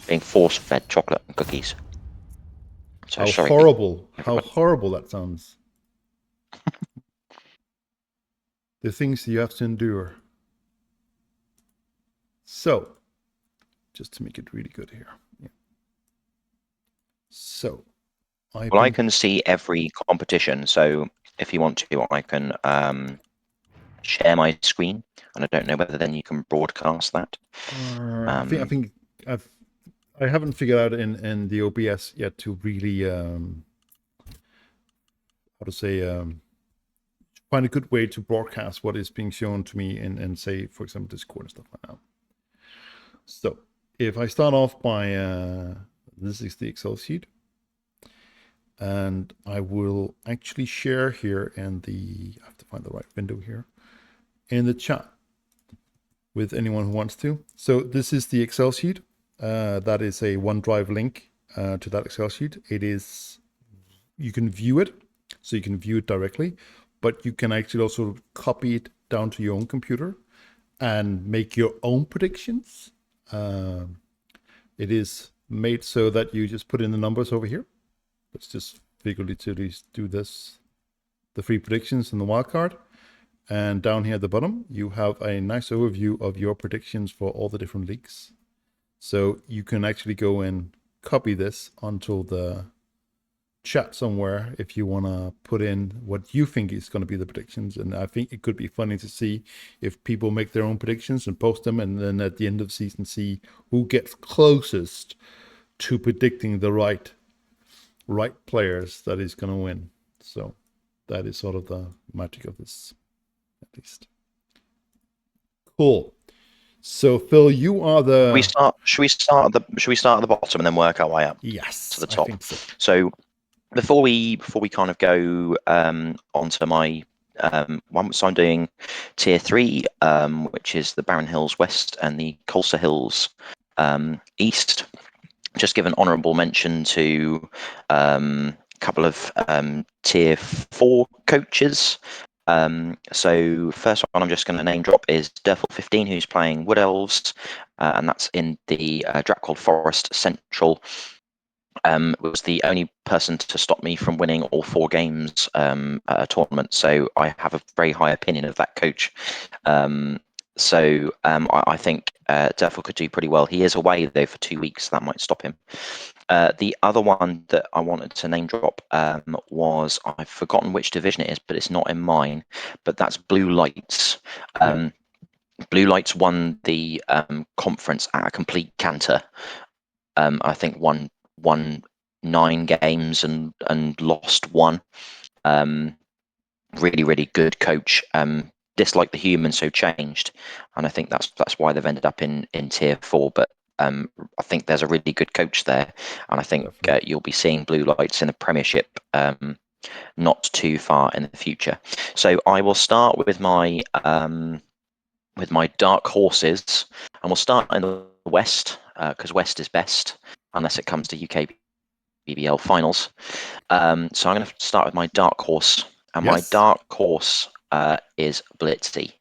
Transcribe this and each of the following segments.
Being force-fed chocolate and cookies. So How sorry, horrible! How everybody. horrible that sounds. The things you have to endure. So, just to make it really good here. Yeah. So, I've Well, I been. can see every competition, so if you want to, I can share my screen, and I don't know whether then you can broadcast that. I think I've I haven't figured out in the OBS yet to really how to say find a good way to broadcast what is being shown to me in say, for example, Discord and stuff like that. So if I start off by this is the Excel sheet, and I will actually share here in the I have to find the right window here in the chat with anyone who wants to. So this is the Excel sheet. That is a OneDrive link to that Excel sheet. It is you can view it, so you can view it directly, but you can actually also copy it down to your own computer and make your own predictions. It is made so that you just put in the numbers over here. Let's just figuratively do this, the free predictions and the wildcard. And down here at the bottom, you have a nice overview of your predictions for all the different leagues. So you can actually go and copy this onto the chat somewhere if you want to put in what you think is going to be the predictions. And I think it could be funny to see if people make their own predictions and post them, and then at the end of the season see who gets closest to predicting the right players that is going to win. So that is sort of the magic of this, at least. Cool. So Phil, you are the Should we start at the bottom and then work our way up to yes, the I top? think so. So before we kind of go onto my one, so I'm doing tier 3, which is the Barron Hills West and the Colsa Hills East. Just give an honourable mention to a couple of tier 4 coaches. So first one I'm just going to name drop is Durfel15, who's playing Wood Elves, and that's in the Dracold Forest Central. Was the only person to stop me from winning all 4 games at a tournament, so I have a very high opinion of that coach. I think Durfel could do pretty well. He is away though for 2 weeks, so that might stop him. The other one that I wanted to name drop was, I've forgotten which division it is, but it's not in mine, but that's Blue Lights. Yeah. Blue Lights won the conference at a complete canter. I think won 9 games and lost 1. Really good coach. Disliked the humans, so changed, and I think that's why they've ended up in tier 4. But I think there's a really good coach there, and I think Definitely. you'll be seeing Blue Lights in the Premiership not too far in the future. So I will start with my dark horses, and we'll start in the West because West is best unless it comes to UKBBL finals. So I'm going to start with my dark horse, and my Yes. dark horse is Blitzy,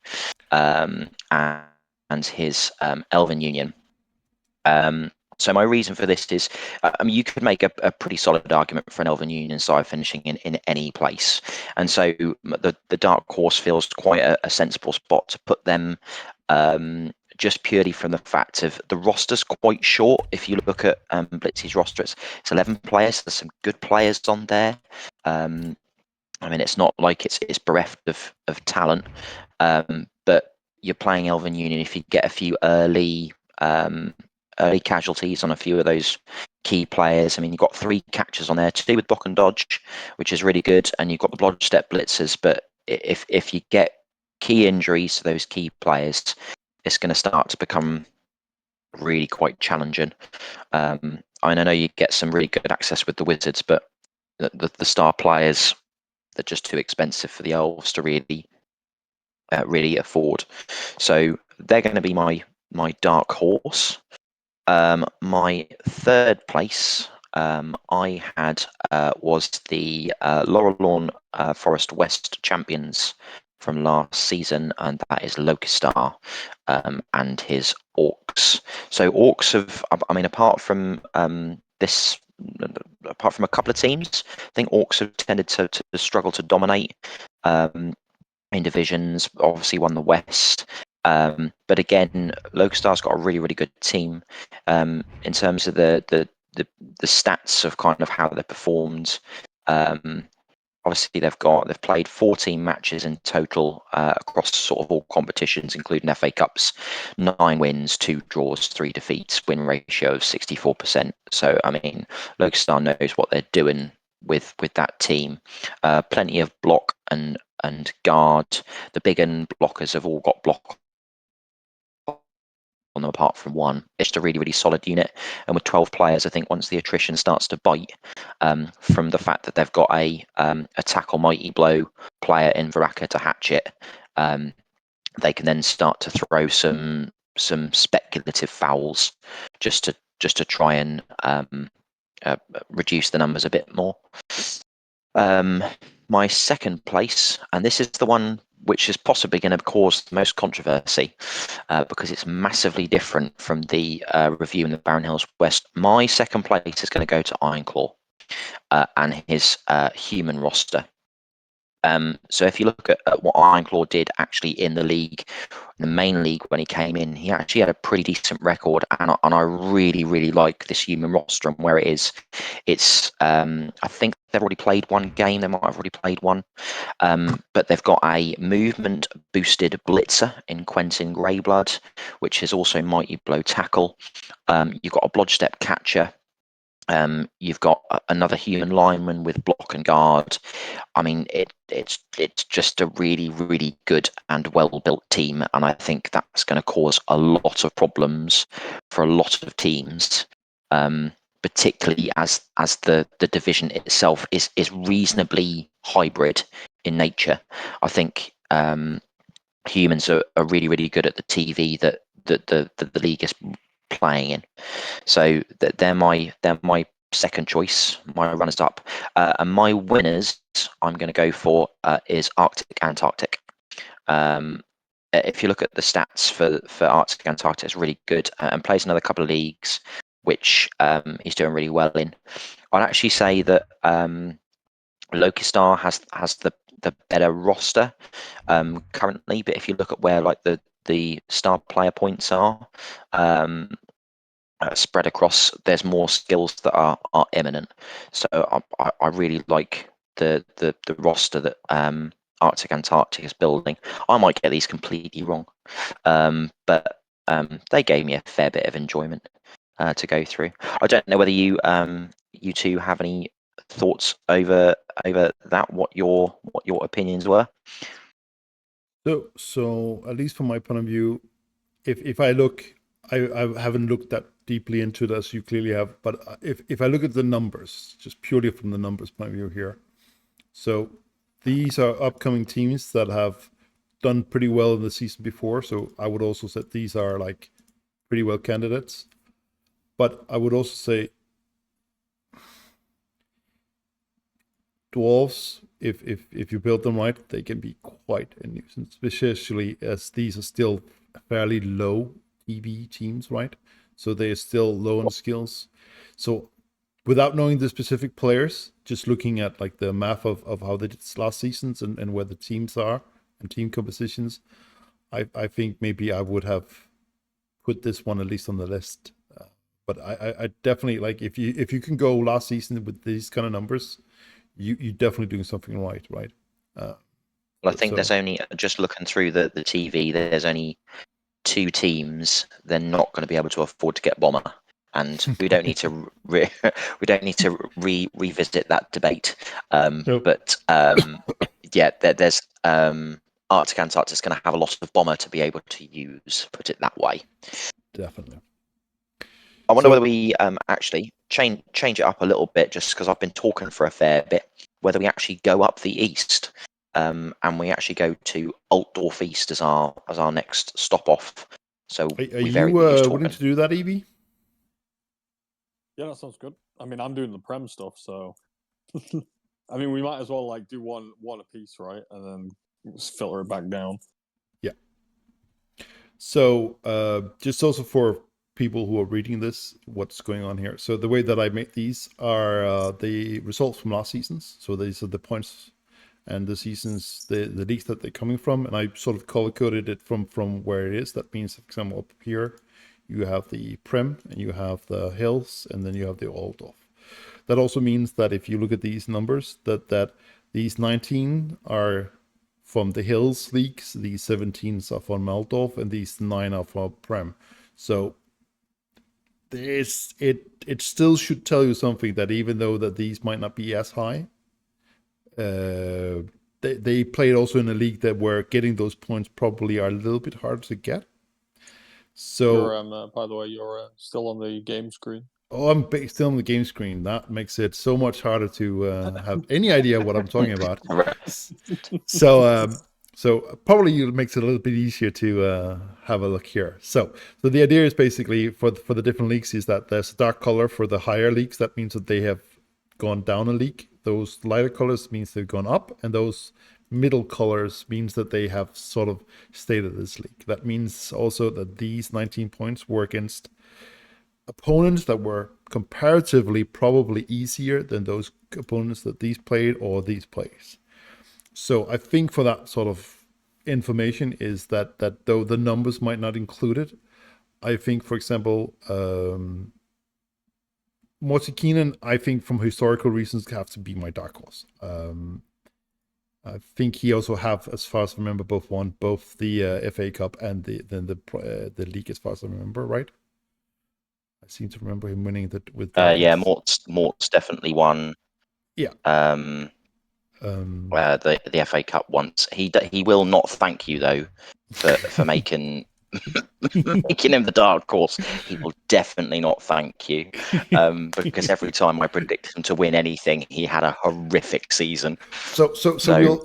and his Elven Union. So my reason for this is, I mean, you could make a pretty solid argument for an Elven Union side finishing in any place, and so the dark horse feels quite a sensible spot to put them. Just purely from the fact of the roster's quite short. If you look at Blitzy's roster, it's 11 players. There's some good players on there. I mean, it's not like it's bereft of talent, but you're playing Elven Union. If you get a few early casualties on a few of those key players, I mean, you've got 3 catchers on there, 2 with block and dodge, which is really good, and you've got the blodge step blitzers. But if you get key injuries to those key players, it's going to start to become really quite challenging. I know you get some really good access with the wizards, but the star players, they're just too expensive for the elves to really afford. So they're going to be my dark horse. My third place I had was the Laurel Lawn Forest West champions, from last season, and that is Lokistar and his Orcs. So Orcs have, I mean, apart from apart from a couple of teams, I think Orcs have tended to struggle to dominate in divisions. Obviously, won the West. But again, Lokistar's got a really, really good team in terms of the stats of kind of how they performed. Obviously, they've played 14 matches in total across sort of all competitions, including FA Cups. 9 wins, 2 draws, 3 defeats. Win ratio of 64%. So I mean, Lokistar knows what they're doing with that team. Plenty of block and guard. The big end blockers have all got block on them apart from one. It's just a really, really solid unit. And with 12 players, I think once the attrition starts to bite from the fact that they've got a tackle mighty blow player in Varaka to hatch it, they can then start to throw some speculative fouls just to try and reduce the numbers a bit more. My second place, and this is the one which is possibly going to cause the most controversy because it's massively different from the review in the Barron Hills West. My second place is going to go to Ironclaw and his human roster. So if you look at what Ironclaw did actually in the league, in the main league when he came in, he actually had a pretty decent record, and I really, really like this human roster and where it is. It's I think they've already played one game. They might have already played one, but they've got a movement boosted blitzer in Quentin Greyblood, which is also mighty blow tackle. You've got a blodge step catcher. You've got another human lineman with block and guard. I mean, it's just a really, really good and well-built team, and I think that's going to cause a lot of problems for a lot of teams, particularly as the division itself is reasonably hybrid in nature. I think humans are really, really good at the TV that the league is playing in. So they're my second choice, my runners up, and my winners. I'm going to go for is Arctic Antarctic. If you look at the stats for Arctic Antarctic, it's really good and plays another couple of leagues, which he's doing really well in. I'd actually say that Lokistar has the better roster currently, but if you look at where like the star player points are, spread across, there's more skills that are imminent. So I really like the roster that Arctic Antarctic is building. I might get these completely wrong, but they gave me a fair bit of enjoyment to go through. I don't know whether you two have any thoughts over that. What your opinions were? So at least from my point of view, if I look, I haven't looked that deeply into it as you clearly have, but if I look at the numbers, just purely from the numbers point of view here, so these are upcoming teams that have done pretty well in the season before. So I would also say these are like pretty well candidates, but I would also say dwarves, if you build them right, they can be quite a nuisance, especially as these are still fairly low EV teams, right? So they are still low on skills. So without knowing the specific players, just looking at like the math of how they did last seasons and where the teams are and team compositions, I think maybe I would have put this one at least on the list. But I definitely like if you can go last season with these kind of numbers, you're definitely doing something right. Well, I think there's only, just looking through the TV, there's only 2 teams they're not going to be able to afford to get Bomber, and we don't need to revisit that debate. Nope. But yeah, there's Arctic Antarctic's going to have a lot of Bomber to be able to use. Put it that way. Definitely. I wonder whether we actually change it up a little bit, just because I've been talking for a fair bit. Whether we actually go up the east, and we actually go to Altdorf East as our next stop off. So Are you willing to do that, Evie? Yeah, that sounds good. I mean, I'm doing the Prem stuff, so I mean, we might as well like do one a piece, right? And then Just filter it back down. So just also for people who are reading this, what's going on here. So the way that I make these are the results from last seasons. So these are the points and the seasons, the leagues that they're coming from. And I sort of color coded it from where it is. That means, for example, up here, you have the Prem and you have the Hills and then you have the Altdorf. That also means that if you look at these numbers, that these 19 are from the Hills leagues, these 17s are from Altdorf, and these 9 are from Prem. So it still should tell you something, that even though that these might not be as high, they played also in a league that where getting those points probably are a little bit harder to get. So You're, by the way, you're still on the game screen. oh, I'm still on the game screen. That makes it so much harder to have any idea what I'm talking about. So probably it makes it a little bit easier to have a look here. So the idea is basically for the different leagues is that there's a dark color for the higher leagues. That means that they have gone down a league. Those lighter colors means they've gone up, and those middle colors means that they have sort of stayed at this league. That means also that these 19 points were against opponents that were comparatively probably easier than those opponents that these played or these plays. So I think for that sort of information is that though the numbers might not include it, I think, for example, Morty Keenan, I think from historical reasons, have to be my dark horse. I think he also have, as far as I remember, won both the FA Cup and the league, as far as I remember, right? I seem to remember him winning that with. Yeah, Mort's definitely won. Yeah. The FA Cup once. He will not thank you though for making making him the dark horse. He will definitely not thank you, because every time I predicted him to win anything, he had a horrific season. So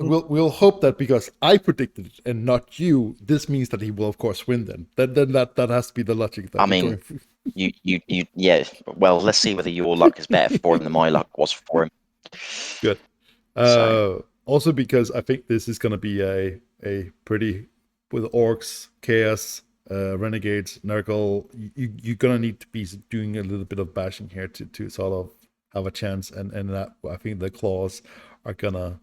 we'll hope that because I predicted it and not you, this means that he will of course win. Then that has to be the logic. That I mean, you yeah. Well, let's see whether your luck is better for him than my luck was for him. Good. Also because I think this is going to be a pretty, with orcs, chaos, renegades, Nurgle, you're going to need to be doing a little bit of bashing here to sort of have a chance, and that I think the claws are going to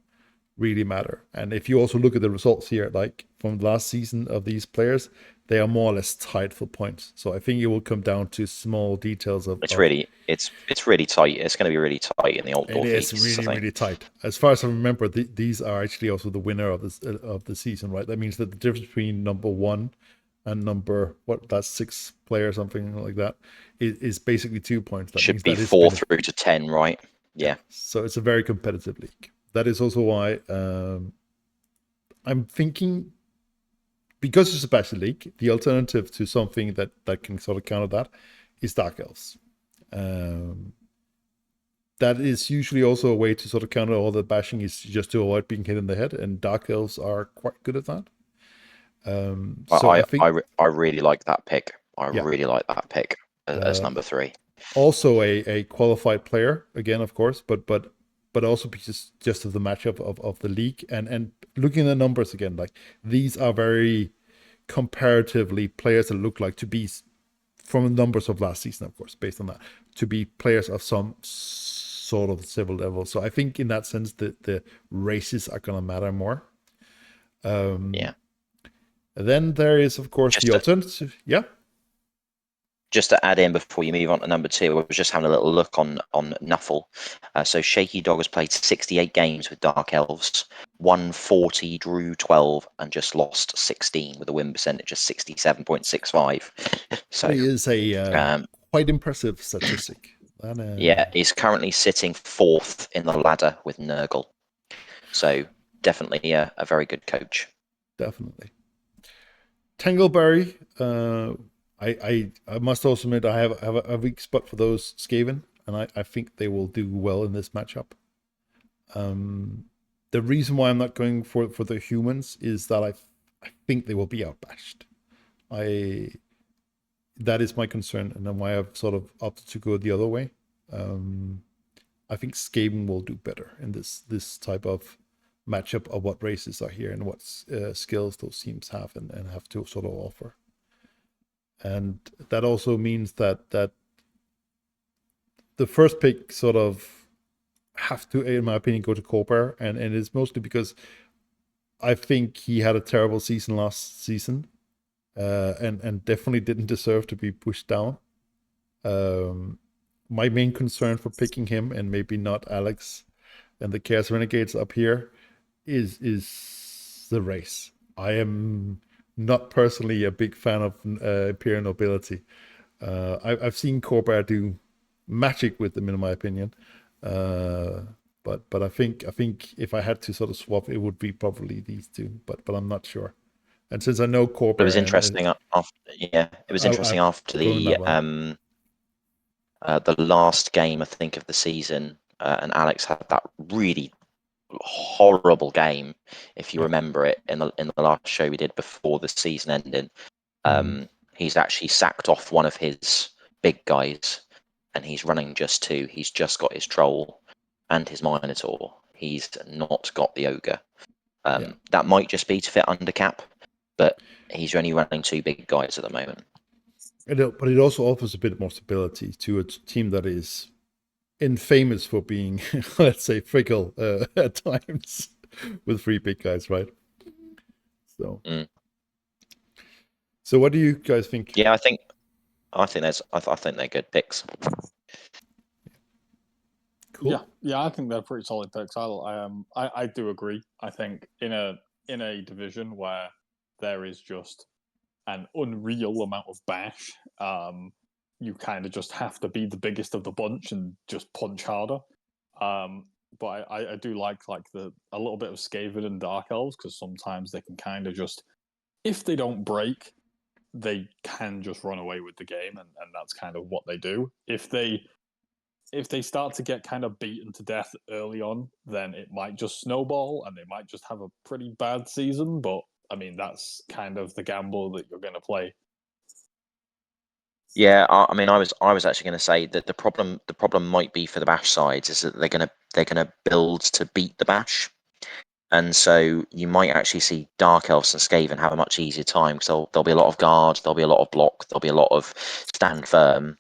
really matter. And if you also look at the results here, like from the last season of these players, they are more or less tied for points. So I think it will come down to small details of. It's really tight. It's going to be really tight in the old. It is really tight. As far as I remember, these are actually also the winner of the season, right? That means that the difference between number 1 and number that's 6 player, something like that, is basically 2 points. That should be 4 through to 10, right? Yeah. So it's a very competitive league. That is also why I'm thinking, because it's a battle league, the alternative to something that can sort of counter that is Dark Elves. That is usually also a way to sort of counter all the bashing, is just to avoid being hit in the head, and Dark Elves are quite good at that. So I think I really like that pick. I really like that pick as number 3. Also a qualified player again, of course, but also because just of the matchup of the league, and looking at the numbers again, like these are very comparatively players that look like to be, from the numbers of last season, of course, based on that, to be players of some sort of civil level. So I think in that sense the races are going to matter more. Yeah. Then there is, of course, the alternative. Yeah. Just to add in before you move on to number 2, I was just having a little look on Nuffle. So Shaky Dog has played 68 games with Dark Elves, won 40, drew 12, and just lost 16 with a win percentage of 67.65. So it is a quite impressive statistic. Yeah, he's currently sitting 4th in the ladder with Nurgle. So definitely a very good coach. Definitely. Tangleberry, I must also admit I have a weak spot for those Skaven, and I think they will do well in this matchup. The reason why I'm not going for the humans is that I think they will be outbashed. That is my concern, and then why I've sort of opted to go the other way. I think Skaven will do better in this type of matchup of what races are here and what skills those teams have and have to sort of offer. And that also means that the first pick sort of have to, in my opinion, go to Corber, and it's mostly because I think he had a terrible season last season, and definitely didn't deserve to be pushed down. My main concern for picking him and maybe not Alex and the Chaos Renegades up here is the race. I am not personally a big fan of Imperial Nobility. I've seen Corber do magic with them, in my opinion. But I think if I had to sort of swap, it would be probably these two. But I'm not sure. And since I know Corber, It was interesting after the last game, I think, of the season, and Alex had that really horrible game, if you remember it, in the last show we did before the season ended. He's actually sacked off one of his big guys, and he's running just two. He's just got his troll and his minotaur. He's not got the ogre. That might just be to fit under cap, but he's only running two big guys at the moment. But it also offers a bit more stability to a team that is infamous for being, let's say, fickle at times with three big guys, right? So, so what do you guys think? Yeah, I think they're good picks. Cool. Yeah, I think they're pretty solid picks. I do agree. I think in a division where there is just an unreal amount of bash, you kind of just have to be the biggest of the bunch and just punch harder. But I do like a little bit of Skaven and Dark Elves, because sometimes they can kind of just, if they don't break, they can just run away with the game, and that's kind of what they do. If they start to get kind of beaten to death early on, then it might just snowball and they might just have a pretty bad season. But I mean, that's kind of the gamble that you're going to play. Yeah, I mean, I was actually going to say that the problem might be for the bash sides is that they're gonna build to beat the bash, and so you might actually see Dark Elves and Skaven have a much easier time, because there'll be a lot of guard, there'll be a lot of block, there'll be a lot of stand firm.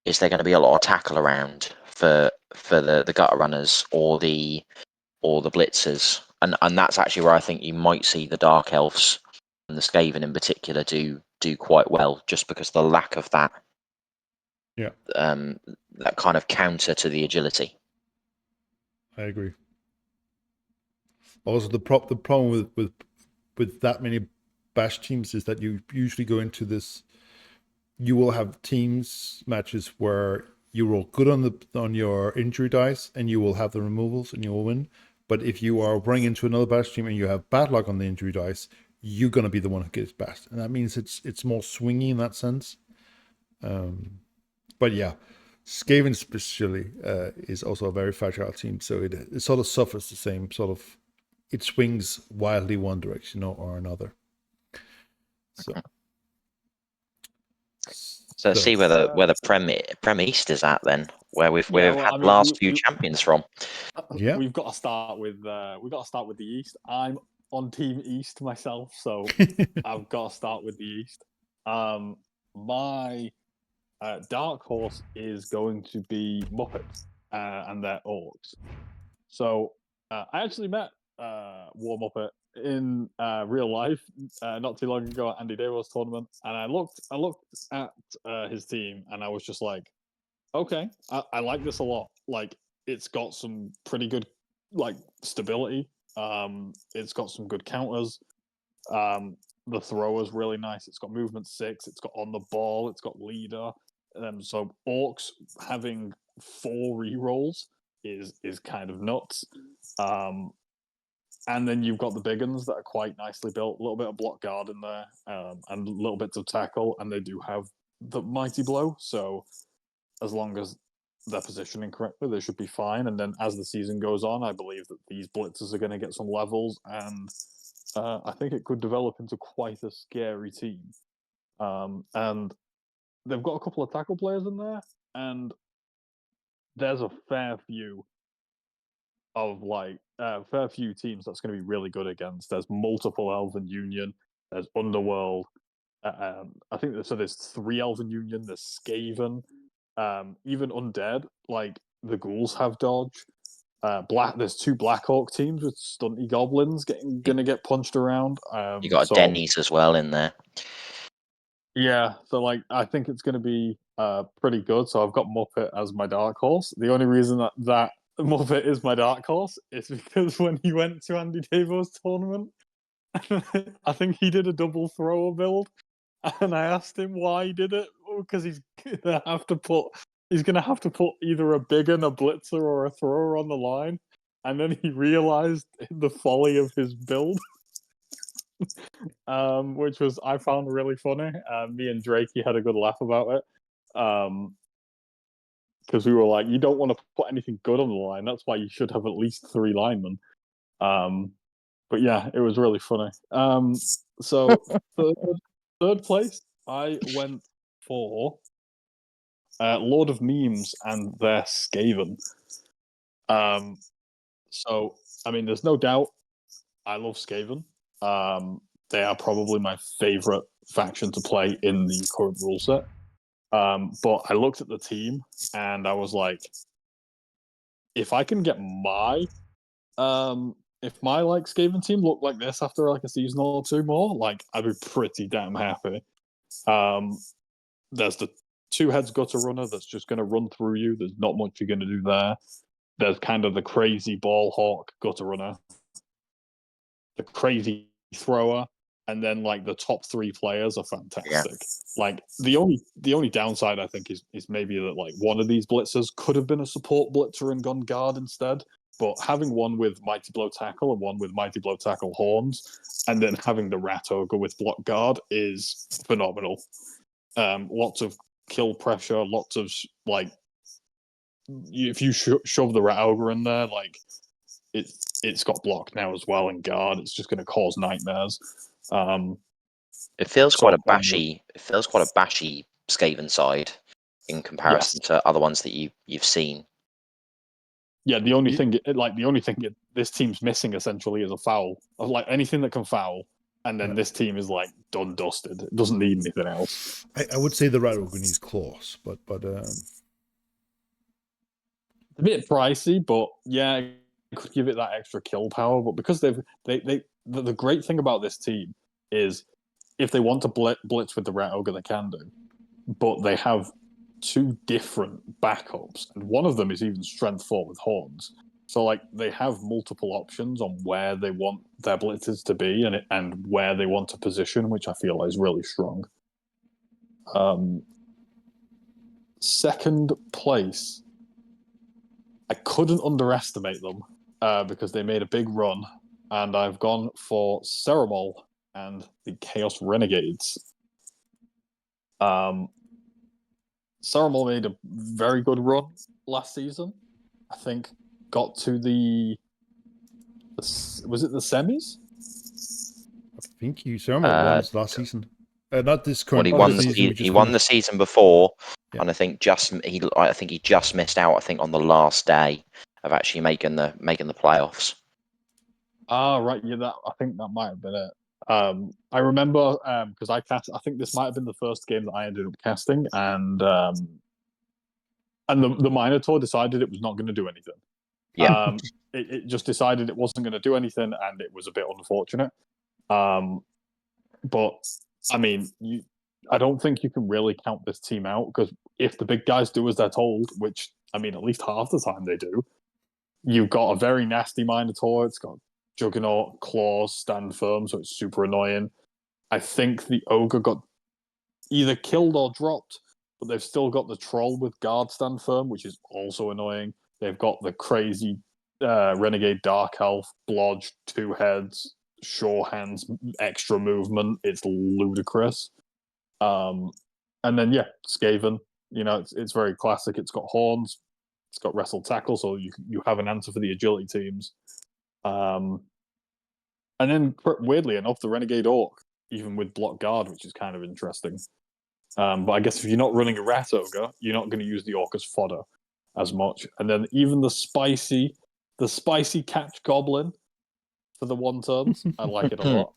Is there going to be a lot of tackle around for the gutter runners or the blitzers? And that's actually where I think you might see the Dark Elves and the Skaven in particular do quite well, just because the lack of that. Yeah. That kind of counter to the agility. I agree. Also, the problem with that many bash teams is that you usually go into this. You will have teams matches where you roll good on your injury dice and you will have the removals and you will win. But if you are running into another bash team and you have bad luck on the injury dice, you're gonna be the one who gets bashed, and that means it's more swingy in that sense. But yeah, Skaven especially is also a very fragile team, so it sort of suffers the same sort of. It swings wildly one direction or another. So. So see where the Prem East is at then, where we've had the last few champions from. Yeah, we've got to start with the East. I'm on Team East myself, so I've got to start with the East. My dark horse is going to be Muppets and their orcs. So I actually met War Muppet in real life not too long ago at Andy Davis tournament, and I looked at his team and I was just like, okay, I like this a lot. Like, it's got some pretty good stability. It's got some good counters. The thrower's really nice. It's got movement 6. It's got on the ball. It's got leader. So orcs having 4 rerolls is kind of nuts. And then you've got the big ones that are quite nicely built. A little bit of block guard in there, and little bits of tackle. And they do have the mighty blow. So as long as they're positioning correctly, they should be fine. And then as the season goes on, I believe that these blitzers are going to get some levels, and I think it could develop into quite a scary team. And they've got a couple of tackle players in there, and there's a fair few of fair few teams that's going to be really good against. There's multiple Elven Union. There's Underworld. I think there's 3 Elven Union. There's Skaven. Even Undead, like the Ghouls have dodge. There's 2 Blackhawk teams with stunty goblins gonna get punched around. You got a Denny's as well in there. Yeah, so like I think it's gonna be pretty good. So I've got Muppet as my dark horse. The only reason that Muppet is my dark horse is because when he went to Andy Davo's tournament, I think he did a double thrower build, and I asked him why he did it because he's gonna have to put either a big un, a blitzer, or a thrower on the line, and then he realized the folly of his build, which was I found really funny. Me and Drakey had a good laugh about it, because we were like, you don't want to put anything good on the line. That's why you should have at least 3 linemen. But yeah, it was really funny. So third place, I went for Lord of Memes and their Skaven. So I mean, there's no doubt I love Skaven. They are probably my favorite faction to play in the current rule set. But I looked at the team and I was like, if I can get if my like Skaven team looked like this after like a season or 2 more, like I'd be pretty damn happy. There's the 2 heads gutter runner that's just going to run through you. There's not much you're going to do there. There's kind of the crazy ball hawk gutter runner, the crazy thrower, and then like the top 3 players are fantastic. Yeah. Like the only downside I think is maybe that like one of these blitzers could have been a support blitzer and gone guard instead. But having one with Mighty Blow Tackle and one with Mighty Blow Tackle Horns, and then having the Rat Ogre with Block Guard is phenomenal. Lots of kill pressure, lots of like, if you shove the Rat Ogre in there, like it's got block now as well and guard. It's just going to cause nightmares. It feels quite a bashy. It feels quite a bashy Skaven side in comparison to other ones that you've seen. Yeah, the only thing this team's missing essentially is a foul. Like anything that can foul, and then this team is like done dusted. It doesn't need anything else. I would say the Rat Ogre needs claws, but it's a bit pricey, but yeah, it could give it that extra kill power. But because the great thing about this team is if they want to blitz with the Rat Ogre, they can do, but they have 2 different backups, and one of them is even strength 4 with horns. So like they have multiple options on where they want their blitzers to be and where they want to position, which I feel is really strong. Second place, I couldn't underestimate them because they made a big run, and I've gone for Ceramol and the Chaos Renegades. Ceramol made a very good run last season. I think got to was it the semis? I think Ceramol won last season. Not this current. He won the season before, yeah. And I think he just missed out. I think on the last day of actually making the playoffs. Right. Yeah, I think that might have been it. I remember because I think this might have been the first game that I ended up casting, and the Minotaur decided it was not going to do anything. Yeah. It just decided it wasn't going to do anything, and it was a bit unfortunate. But I mean, I don't think you can really count this team out, because if the big guys do as they're told, which I mean, at least half the time they do, you've got a very nasty Minotaur. It's got Juggernaut, Claws, Stand Firm, so it's super annoying. I think the Ogre got either killed or dropped, but they've still got the Troll with Guard Stand Firm, which is also annoying. They've got the crazy Renegade Dark Elf, Blodge, 2 heads, Sure Hands, extra movement. It's ludicrous. And then, yeah, Skaven. You know, it's very classic. It's got horns. It's got Wrestle Tackle, so you have an answer for the agility teams. And then, weirdly enough, the Renegade Orc, even with Block Guard, which is kind of interesting. But I guess if you're not running a Rat Ogre, you're not going to use the Orc as fodder as much. And then even the spicy the spicy catch goblin for the 1-turns. I like it a lot.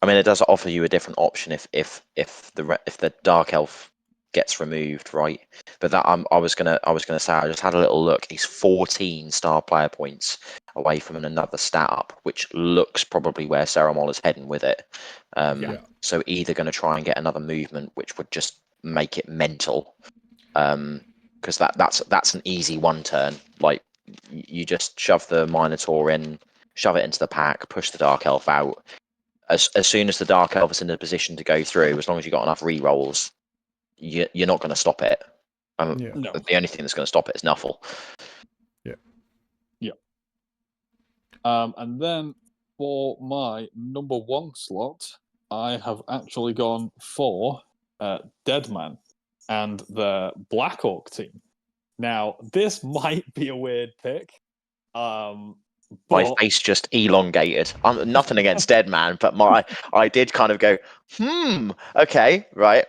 I mean, it does offer you a different option if the dark elf gets removed, right? But that I was gonna say, I just had a little look. He's 14 star player points away from another stat up, which looks probably where Ceramol is heading with it. So either going to try and get another movement, which would just make it mental, because that's an easy 1-turn. Like you just shove the Minotaur in, shove it into the pack, push the dark elf out. As soon as the dark elf is in a position to go through, as long as you've got enough re-rolls, you're not going to stop it. No. The only thing that's going to stop it is Nuffle. Yeah. And then for my number 1 slot, I have actually gone for Deadman and the Black Orc team. Now, this might be a weird pick. My face just elongated. I'm nothing against Deadman, but I did kind of go, okay, right.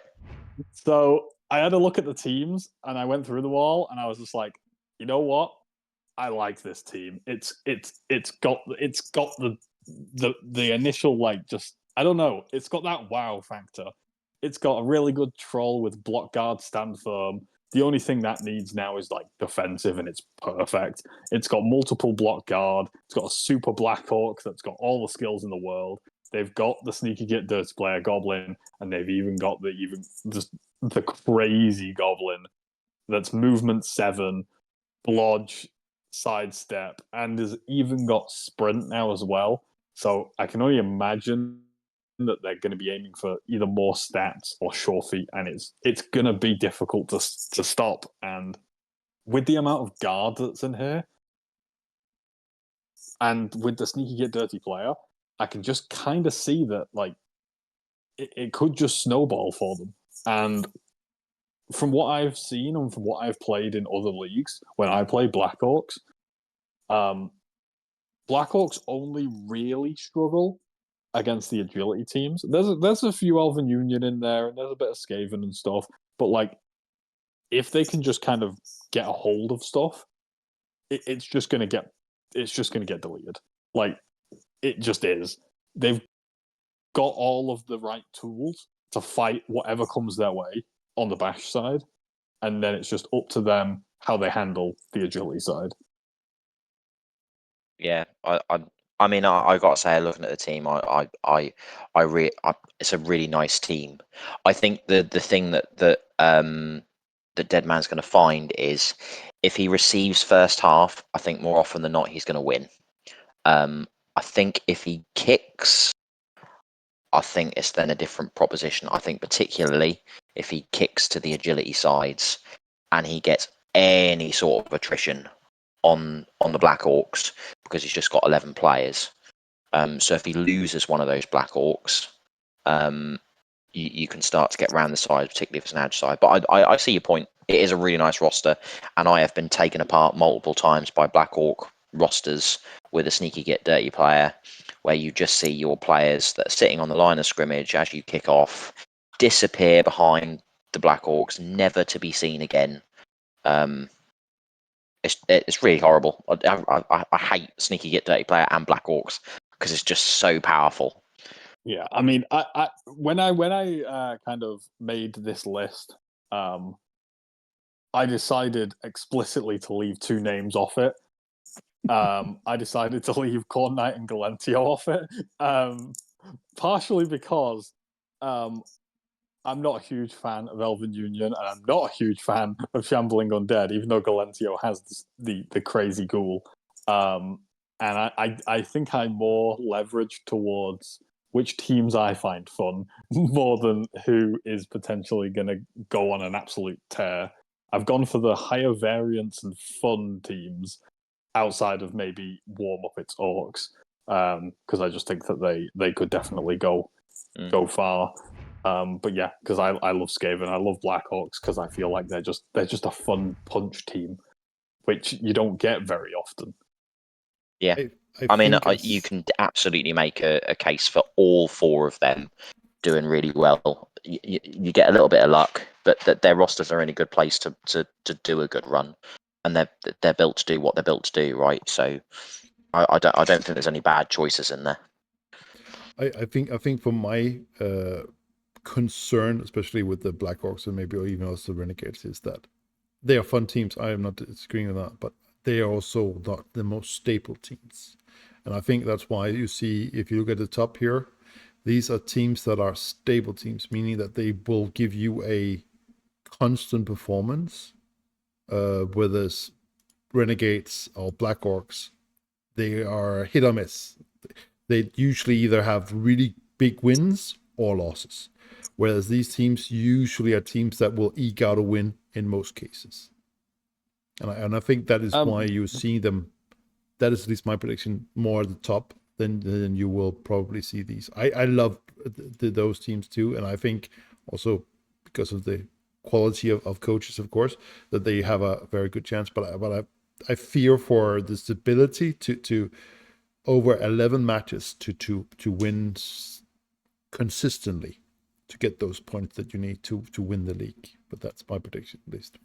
So I had a look at the teams and I went through them all and I was just like, you know what? I like this team. It's got the initial, like, just, I don't know, it's got that wow factor. It's got a really good troll with block guard, stand firm. The only thing that needs now is like defensive, and it's perfect. It's got multiple block guard. It's got a super Black Orc that's got all the skills in the world. They've got the sneaky get dirty player goblin, and they've even got the crazy goblin that's movement 7, blodge, sidestep, and has even got sprint now as well. So I can only imagine that they're going to be aiming for either more stats or sure feet, and it's going to be difficult to stop. And with the amount of guard that's in here, and with the sneaky get dirty player, I can just kind of see that, like, it could just snowball for them. And from what I've seen and from what I've played in other leagues, when I play Black Orcs, Black Orcs only really struggle against the agility teams. There's a few Elven Union in there, and there's a bit of Skaven and stuff. But like, if they can just kind of get a hold of stuff, it's just gonna get deleted. Like, it just is. They've got all of the right tools to fight whatever comes their way on the bash side, and then it's just up to them how they handle the agility side. Yeah, I mean, I got to say, looking at the team, it's a really nice team. I think the thing that Deadman's going to find is if he receives first half, I think more often than not he's going to win. I think if he kicks, I think it's then a different proposition. I think particularly if he kicks to the agility sides and he gets any sort of attrition on the Black Orcs, because he's just got 11 players. So if he loses one of those Black Orcs, you can start to get around the side, particularly if it's an edge side. But I see your point. It is a really nice roster, and I have been taken apart multiple times by Black Orc rosters with a sneaky get dirty player, where you just see your players that are sitting on the line of scrimmage as you kick off disappear behind the Black Orcs, never to be seen again. It's really horrible. I hate sneaky get dirty player and Black Orcs because it's just so powerful. Yeah, I mean, I when I kind of made this list, I decided explicitly to leave 2 names off it. I decided to leave Corn Knight and Galentio off it, partially because I'm not a huge fan of Elven Union, and I'm not a huge fan of Shambling Undead, even though Galentio has the crazy ghoul. And I think I'm more leveraged towards which teams I find fun more than who is potentially going to go on an absolute tear. I've gone for the higher variance and fun teams outside of maybe War Muppets Orcs, because I just think that they could definitely go far. But yeah, because I love Skaven, I love Black Orcs because I feel like they're just a fun punch team, which you don't get very often. Yeah, I mean, you can absolutely make a case for all 4 of them doing really well. You get a little bit of luck, but that their rosters are in a good place to do a good run. and they're built to do what they're built to do, right? So I don't think there's any bad choices in there. I think for my concern, especially with the Blackhawks and maybe even also the Renegades, is that they are fun teams. I am not disagreeing with that, but they are also not the most stable teams. And I think that's why you see, if you look at the top here, these are teams that are stable teams, meaning that they will give you a constant performance. Whether it's Renegades or Blackhawks, they are hit or miss. They usually either have really big wins or losses. Whereas these teams usually are teams that will eke out a win in most cases. And I think that is why you see them, that is at least my prediction, more at the top than you will probably see these. I love those teams too. And I think also because of the quality of coaches, of course, that they have a very good chance. But I fear for the stability to over 11 matches to win consistently, to get those points that you need to win the league. But that's my prediction, at least.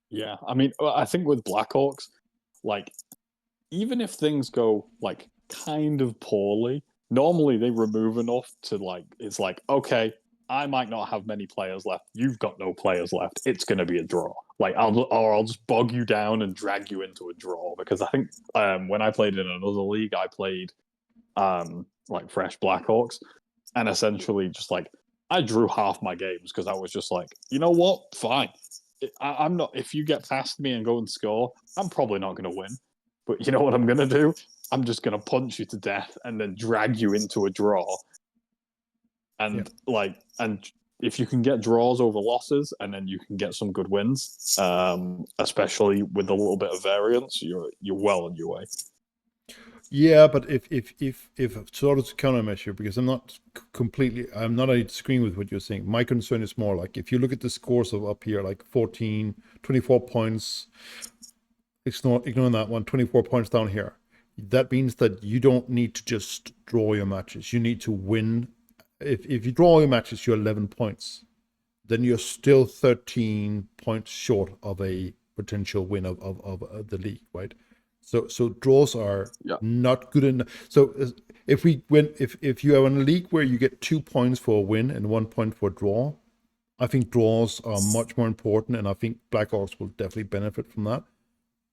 Yeah, I mean, I think with Blackhawks, like, even if things go like kind of poorly, normally they remove enough to like, it's like, okay, I might not have many players left. You've got no players left. It's going to be a draw. Like, I'll just bog you down and drag you into a draw, because I think when I played in another league, I played like fresh Blackhawks, and essentially just like I drew half my games because I was just like, you know what, fine. I'm not. If you get past me and go and score, I'm probably not going to win. But you know what I'm going to do? I'm just going to punch you to death and then drag you into a draw. And and if you can get draws over losses, and then you can get some good wins, especially with a little bit of variance, you're well on your way. Yeah, but if sort of countermeasure, because I'm not disagreeing with what you're saying. My concern is more like, if you look at the scores of up here, like 14, 24 points, ignoring that one, 24 points down here. That means that you don't need to just draw your matches. You need to win. If you draw your matches, you're 11 points. Then you're still 13 points short of a potential win of the league, right? So draws are not good enough. So if you have a league where you get 2 points for a win and 1 point for a draw, I think draws are much more important, and I think Blackhawks will definitely benefit from that.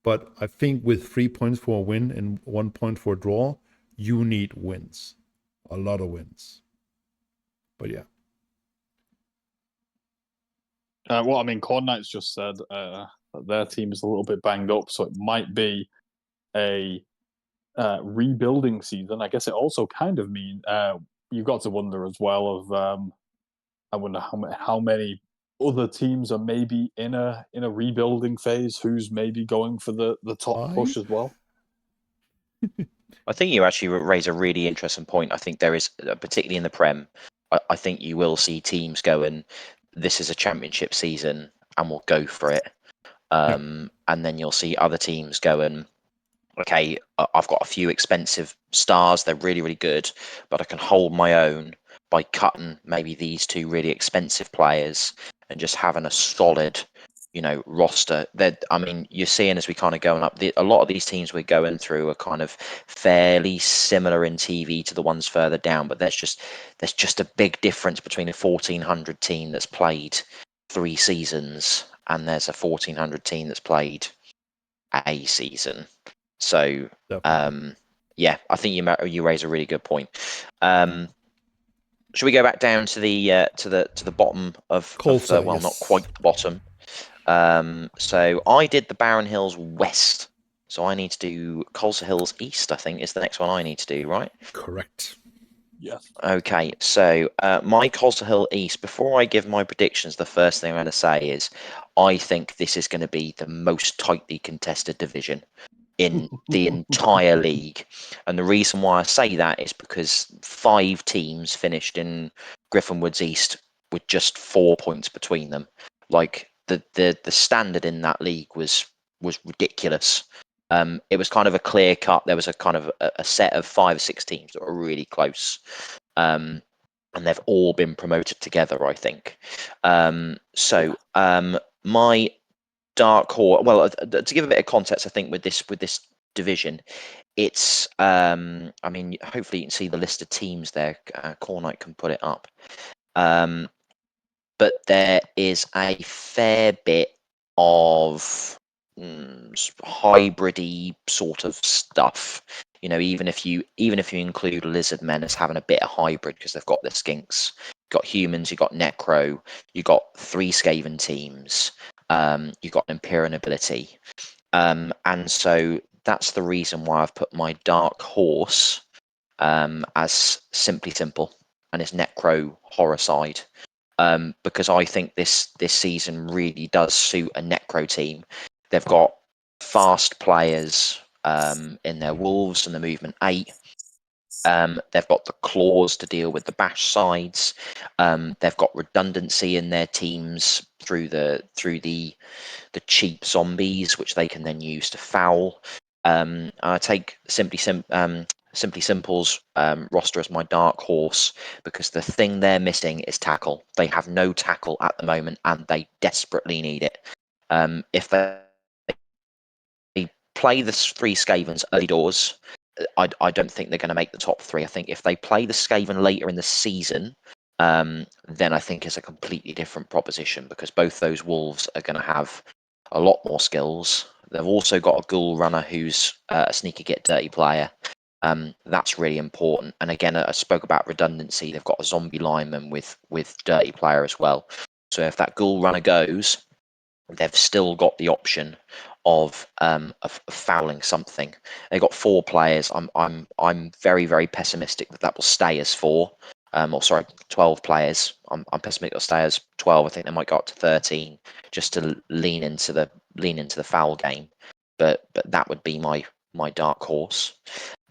But I think with 3 points for a win and 1 point for a draw, you need wins, a lot of wins. But yeah. Well, I mean, Corn Knights just said that their team is a little bit banged up, so it might be a rebuilding season. I guess it also kind of means you've got to wonder as well of I wonder how many other teams are maybe in a rebuilding phase, who's maybe going for the top push as well. I think you actually raise a really interesting point. I think there is, particularly in the Prem, I think you will see teams going, this is a championship season and we'll go for it. And then you'll see other teams going, okay, I've got a few expensive stars. They're really, really good, but I can hold my own by cutting maybe these two really expensive players and just having a solid, roster. That, I mean, you're seeing as we kind of going up, a lot of these teams we're going through are kind of fairly similar in TV to the ones further down, but there's just a big difference between a 1400 team that's played 3 seasons and there's a 1400 team that's played a season. So, yeah, I think you raise a really good point. Should we go back down to the bottom of Colsa, well, yes. not quite the bottom. So I did the Barron Hills West. So I need to do Colsa Hills East, I think, is the next one I need to do, right? Correct. Yes. Okay, so my Colsa Hill East, before I give my predictions, the first thing I'm going to say is I think this is going to be the most tightly contested division in the entire league. And the reason why I say that is because 5 teams finished in Griffin Woods East with just 4 points between them. Like the standard in that league was ridiculous. It was kind of a clear cut. There was a kind of a set of 5 or 6 teams that were really close. And they've all been promoted together, I think. My dark horse. Well, to give a bit of context, I think with this division, it's I mean, hopefully you can see the list of teams there. Cornite can put it up. But there is a fair bit of hybridy sort of stuff. You know, even if you include lizard men as having a bit of hybrid because they've got the skinks, you've got humans, you've got necro, you've got 3 Skaven teams, you've got Imperial nobility, and so that's the reason why I've put my dark horse as simply simple and his necro horror side. Because I think this season really does suit a necro team. They've got fast players in their wolves and the movement 8. They've got the claws to deal with the bash sides. They've got redundancy in their teams through the cheap zombies, which they can then use to foul. I take Simply Simple's roster as my dark horse because the thing they're missing is tackle. They have no tackle at the moment, and they desperately need it. If they play the 3 Skavens early doors, I don't think they're going to make the top 3. I think if they play the Skaven later in the season, then I think it's a completely different proposition because both those wolves are going to have a lot more skills. They've also got a ghoul runner who's a sneaky get dirty player. That's really important. And again, I spoke about redundancy. They've got a zombie lineman with dirty player as well. So if that ghoul runner goes, they've still got the option of fouling something. They've got 4 players. I'm very, very pessimistic that will stay as 4. Or sorry, 12 players. I'm pessimistic it'll stay as 12. I think they might go up to 13 just to lean into the foul game. But that would be my dark horse.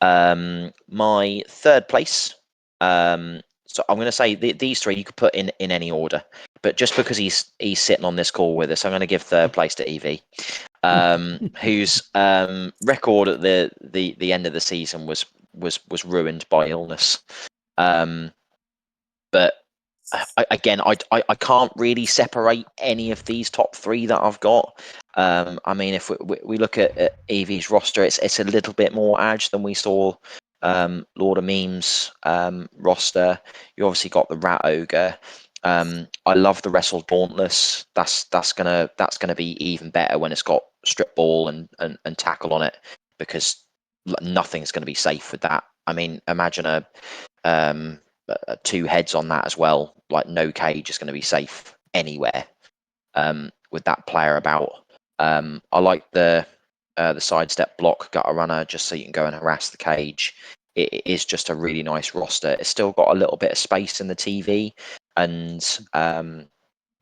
My third place. So I'm going to say these 3 you could put in any order, but just because he's sitting on this call with us, I'm going to give third place to EV, whose record at the end of the season was ruined by illness. But again, I can't really separate any of these top 3 that I've got. I mean, if we look at EV's roster, it's a little bit more edge than we saw Lord of Memes roster. You obviously got the Rat Ogre. I love the Wrestle Dauntless. That's gonna be even better when it's got strip ball and tackle on it because nothing's going to be safe with that. I mean, imagine a 2 heads on that as well. Like no cage is going to be safe anywhere with that player about. I like the sidestep block gutter runner just so you can go and harass the cage. It is just a really nice roster. It's still got a little bit of space in the TV, and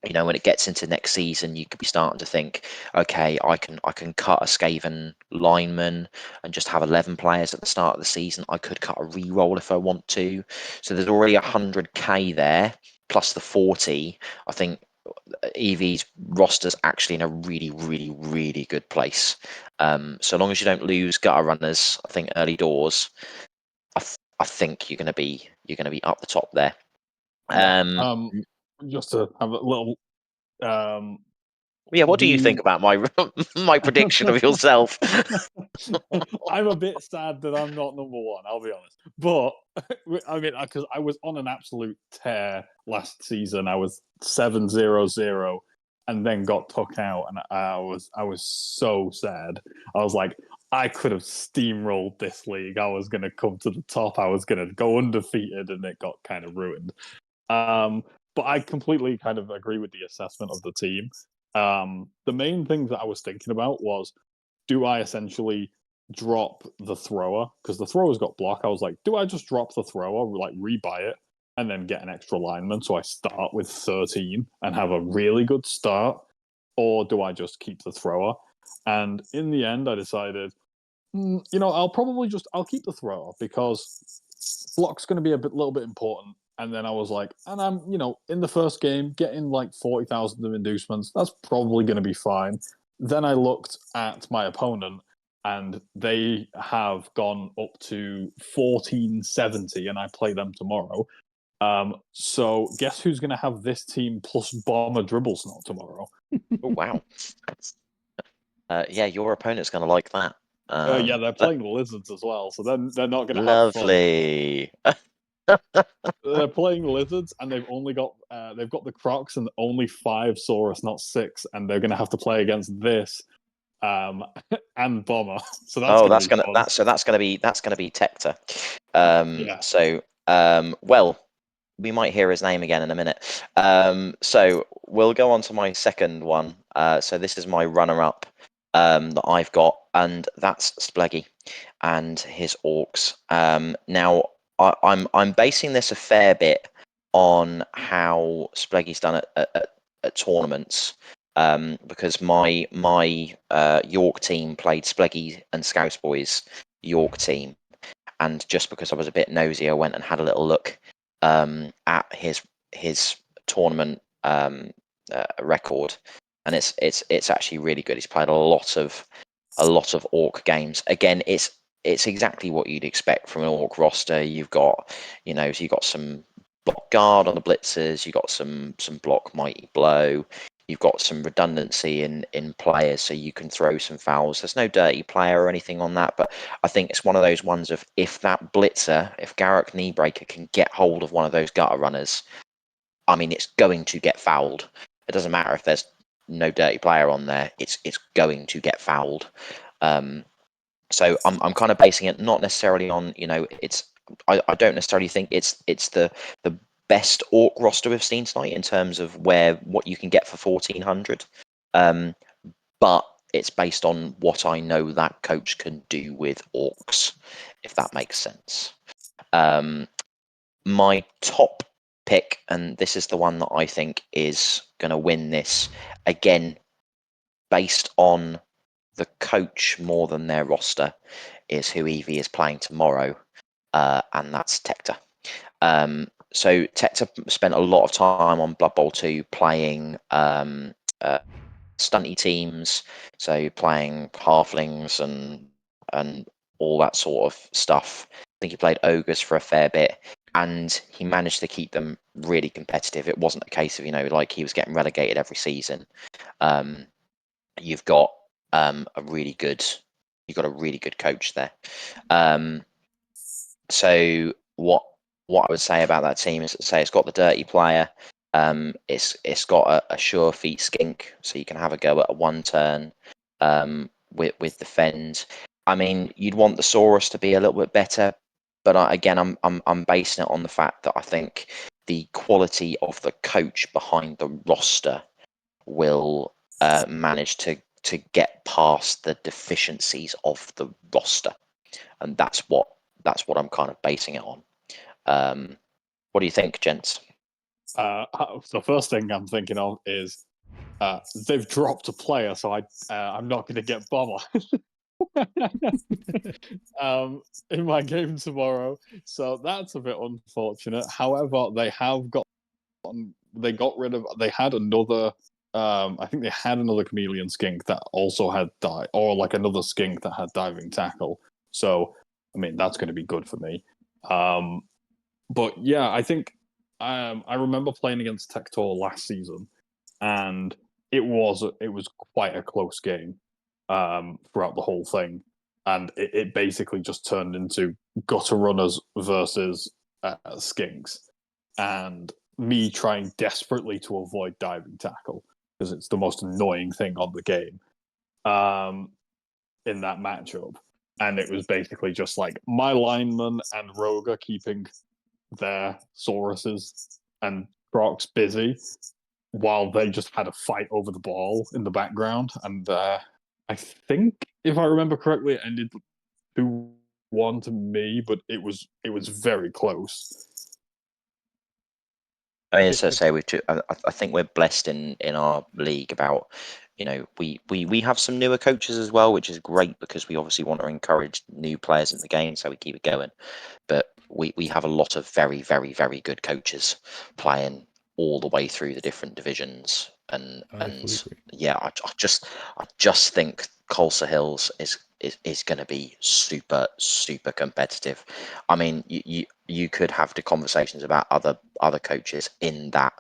you know, when it gets into next season, you could be starting to think, okay, I can cut a Skaven lineman and just have 11 players at the start of the season. I could cut a reroll if I want to. So there's already 100k there, plus the 40. I think EV's roster's actually in a really, really, really good place. So long as you don't lose gutter runners, I think early doors, I think you're going to be up the top there. Just to have a little. Yeah, what do you think about my my prediction of yourself? I'm a bit sad that I'm not number 1. I'll be honest, but I mean, because I was on an absolute tear last season. I was 7-0-0, and then got took out, and I was so sad. I was like, I could have steamrolled this league. I was going to come to the top. I was going to go undefeated, and it got kind of ruined. But I completely kind of agree with the assessment of the team. The main things that I was thinking about was, do I essentially drop the thrower? Because the thrower's got block. I was like, do I just drop the thrower, like rebuy it, and then get an extra lineman so I start with 13 and have a really good start? Or do I just keep the thrower? And in the end, I decided, I'll keep the thrower because block's going to be a little bit important. And then I was like, and I'm, in the first game, getting like 40,000 of inducements, that's probably going to be fine. Then I looked at my opponent, and they have gone up to 1470, and I play them tomorrow. So guess who's going to have this team plus Bomber Dribble Snot tomorrow? Oh wow! Yeah, your opponent's going to like that. Yeah, they're playing the Lizards as well, so then they're not going to have fun. Lovely. They're playing Lizards, and they've got the Crocs and only 5 Saurus, not 6, and they're going to have to play against this and Bomber. So that's going to be fun. That's going to be Tector. Yeah. So well, we might hear his name again in a minute. So we'll go on to my second one. So this is my runner-up that I've got, and that's Spleggy and his Orcs. Now I'm basing this a fair bit on how Spleggy's done at tournaments. Because my York team played Spleggy and Scouse Boys York team, and just because I was a bit nosy, I went and had a little look at his tournament record, and it's actually really good. He's played a lot of Orc games. Again, it's exactly what you'd expect from an Orc roster. You've got some block guard on the blitzers. You've got some block mighty blow. You've got some redundancy in players, so you can throw some fouls. There's no dirty player or anything on that, but I think it's one of those ones of if that blitzer, if Garruk Kneebreaker can get hold of one of those gutter runners, I mean, it's going to get fouled. It doesn't matter if there's no dirty player on there; it's going to get fouled. So I'm kind of basing it not necessarily on I don't necessarily think it's the best Orc roster we've seen tonight in terms of what you can get for 1400, but it's based on what I know that coach can do with Orcs, if that makes sense. My top pick, and this is the one that I think is going to win this, again based on the coach more than their roster, is who Evie is playing tomorrow, and that's Tector. So Tector spent a lot of time on Blood Bowl 2 playing stunty teams, so playing halflings and all that sort of stuff. I think he played ogres for a fair bit, and he managed to keep them really competitive. It wasn't a case of like he was getting relegated every season. You've got a really good coach there. So what I would say about that team is, say, it's got the dirty player. It's got a sure feet skink, so you can have a go at a one turn with defend. I mean, you'd want the Saurus to be a little bit better, but I'm basing it on the fact that I think the quality of the coach behind the roster will manage to get past the deficiencies of the roster, and that's what I'm kind of basing it on. What do you think, gents? The first thing I'm thinking of is they've dropped a player, so I'm not going to get Bomber in my game tomorrow. So that's a bit unfortunate. However, they had another. I think they had another chameleon skink that also had or like another skink that had diving tackle. So I mean that's going to be good for me. But yeah, I think I remember playing against Tector last season, and it was quite a close game throughout the whole thing, and it basically just turned into gutter runners versus skinks, and me trying desperately to avoid diving tackle because it's the most annoying thing on the game in that matchup. And it was basically just like my lineman and Rogue are keeping their Sauruses and Crocs busy while they just had a fight over the ball in the background. And I think, if I remember correctly, it ended 2-1 to me, but it was very close. I mean, as I say, I think we're blessed in our league about, we have some newer coaches as well, which is great because we obviously want to encourage new players in the game, so we keep it going. But we have a lot of very, very, very good coaches playing all the way through the different divisions, and yeah, I just think Colsa Hills is going to be super, super competitive. I mean, you could have the conversations about other coaches in that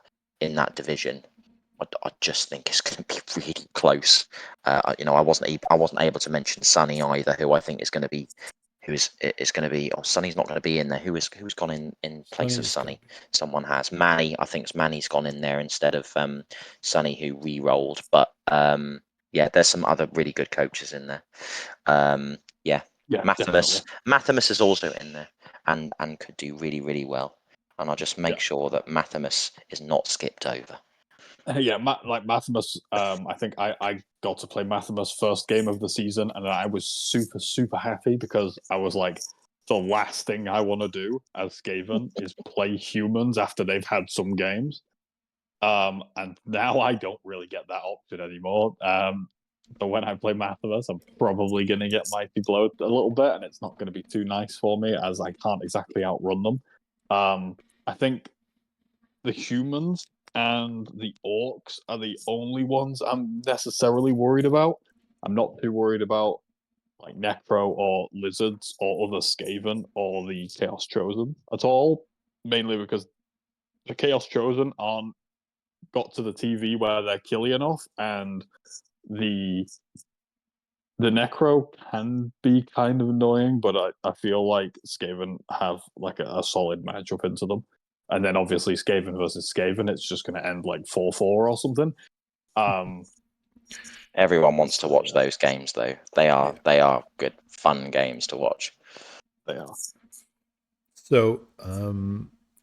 division, I just think it's going to be really close. I wasn't able to mention Sonny either, who I think is going to be, Oh, Sonny's not going to be in there. Who's gone in place of Sonny? Someone has. Manny, I think Manny's gone in there instead of Sonny, who re-rolled. But yeah, there's some other really good coaches in there. Yeah, Mathimus is also in there and could do really, really well. And I'll just make sure that Mathimus is not skipped over. Yeah, like Mathimus, I think I got to play Mathimus first game of the season, and I was super happy because I was like, the last thing I want to do as Skaven is play humans after they've had some games. And now I don't really get that option anymore. But when I play Mathimus, I'm probably going to get Mighty Blow a little bit, and it's not going to be too nice for me as I can't exactly outrun them. I think the humans and the orcs are the only ones I'm necessarily worried about. I'm not too worried about like Necro or Lizards or other Skaven or the Chaos Chosen at all, mainly because the Chaos Chosen aren't got to the TV where they're killy enough, and the Necro can be kind of annoying, but I feel like Skaven have like a solid matchup into them. And then obviously Skaven versus Skaven, it's just going to end like 4-4 or something. Everyone wants to watch those games, though. They are good, fun games to watch. They are. So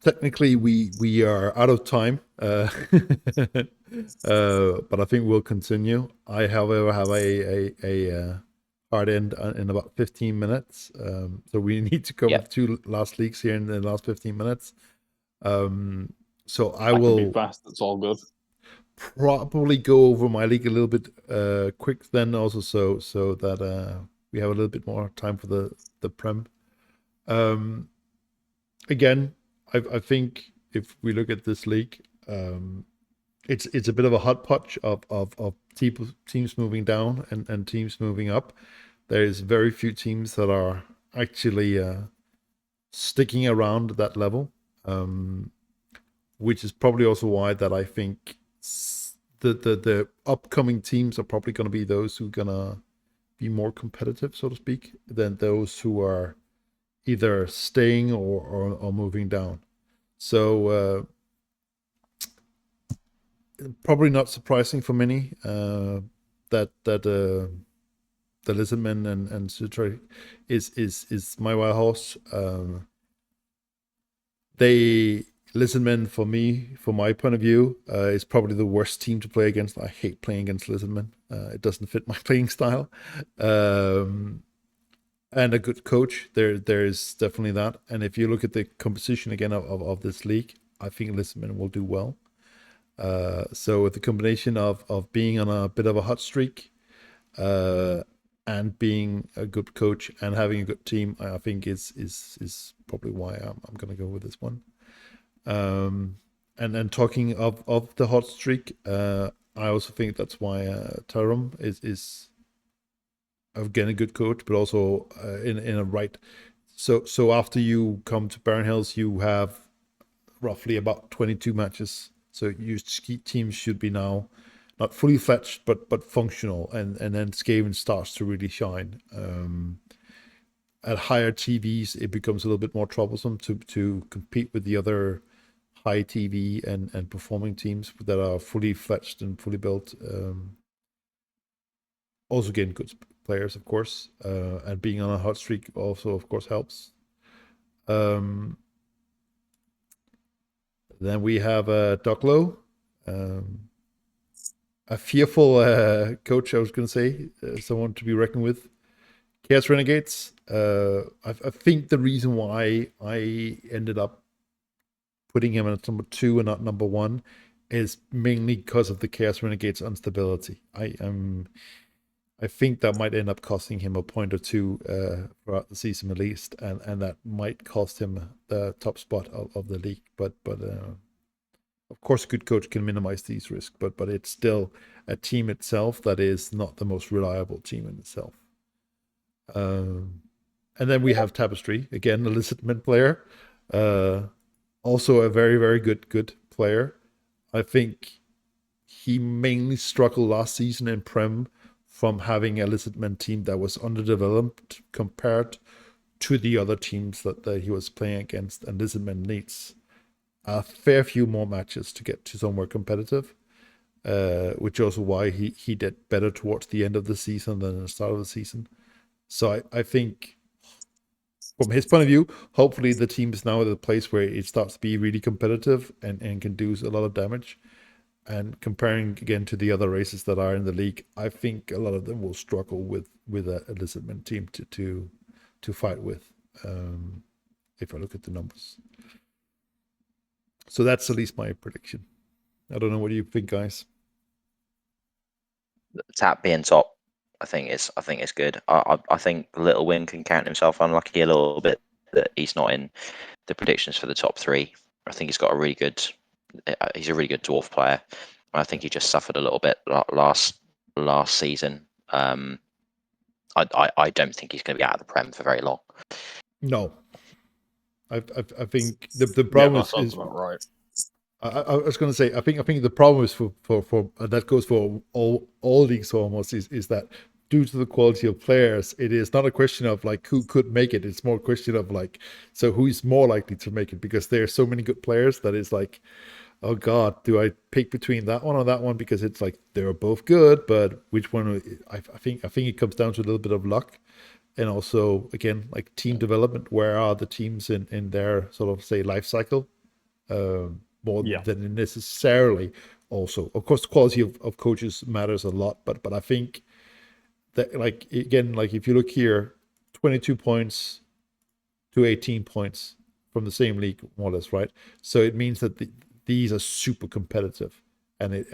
technically, we are out of time, but I think we'll continue. I, however, have a hard end in about 15 minutes, so we need to cover the two last leagues here in the last 15 minutes. So I will be fast. It's all good. Probably go over my league a little bit quick then, also so that we have a little bit more time for the prem. Again, I think if we look at this league, it's a bit of a hodgepodge of teams moving down and teams moving up. There's very few teams that are actually sticking around that level, which is probably also why that I think the upcoming teams are probably going to be those who are going to be more competitive, so to speak, than those who are either staying or moving down. So probably not surprising for many that the Lizardmen and Sutra is my wild horse. Lizardmen, for me, from my point of view, is probably the worst team to play against. I hate playing against Lizardmen. It doesn't fit my playing style. And a good coach, there's definitely that. And if you look at the composition again of this league, I think Lizardmen will do well. So with the combination of being on a bit of a hot streak, and being a good coach and having a good team, I think is probably why I'm going to go with this one. And then talking of the hot streak, I also think that's why Tarum is again a good coach, but also in a right. So after you come to Barren Hills, you have roughly about 22 matches. So your teams should be now not fully fledged, but functional, and then Skaven starts to really shine. At higher TVs, it becomes a little bit more troublesome to compete with the other high TV and performing teams that are fully fledged and fully built. Also getting good players, of course, and being on a hot streak also, of course, helps. Then we have Ducklow, a fearful coach, I was going to say, someone to be reckoned with. Chaos Renegades. I think the reason why I ended up putting him at number 2 and not number 1 is mainly because of the Chaos Renegades instability. I think that might end up costing him a point or two throughout the season at least, and that might cost him the top spot of the league. But of course, a good coach can minimize these risks, but it's still a team itself that is not the most reliable team in itself. And then we have Tapestry, again, a Lizardman player. Also a very, very good player. I think he mainly struggled last season in Prem from having a Lizardmen team that was underdeveloped compared to the other teams that he was playing against. And Lizardmen needs a fair few more matches to get to somewhere competitive, which is also why he did better towards the end of the season than the start of the season. So I think from his point of view, hopefully the team is now at a place where it starts to be really competitive and can do a lot of damage. And comparing again to the other races that are in the league, I think a lot of them will struggle with a Lizardman team to fight with, if I look at the numbers. So that's at least my prediction. I don't know, what do you think, guys? Tap being top, I think it's good. I think Little Win can count himself unlucky a little bit that he's not in the predictions for the top 3. I think he's got he's a really good dwarf player. I think he just suffered a little bit last season. I don't think he's going to be out of the Prem for very long. No, I think the problem is about right. I was going to say I think the problem is for that goes for all leagues almost is that due to the quality of players, it is not a question of like who could make it. It's more a question of like, so who is more likely to make it, because there are so many good players that it's like, oh God, do I pick between that one or that one? Because it's like they're both good, but which one? I think it comes down to a little bit of luck, and also again like team development. Where are the teams in their sort of say life cycle? More than necessarily. Also, of course, the quality of coaches matters a lot, but I think that like again, like if you look here, 22 points to 18 points from the same league, more or less, right? So it means that these are super competitive, and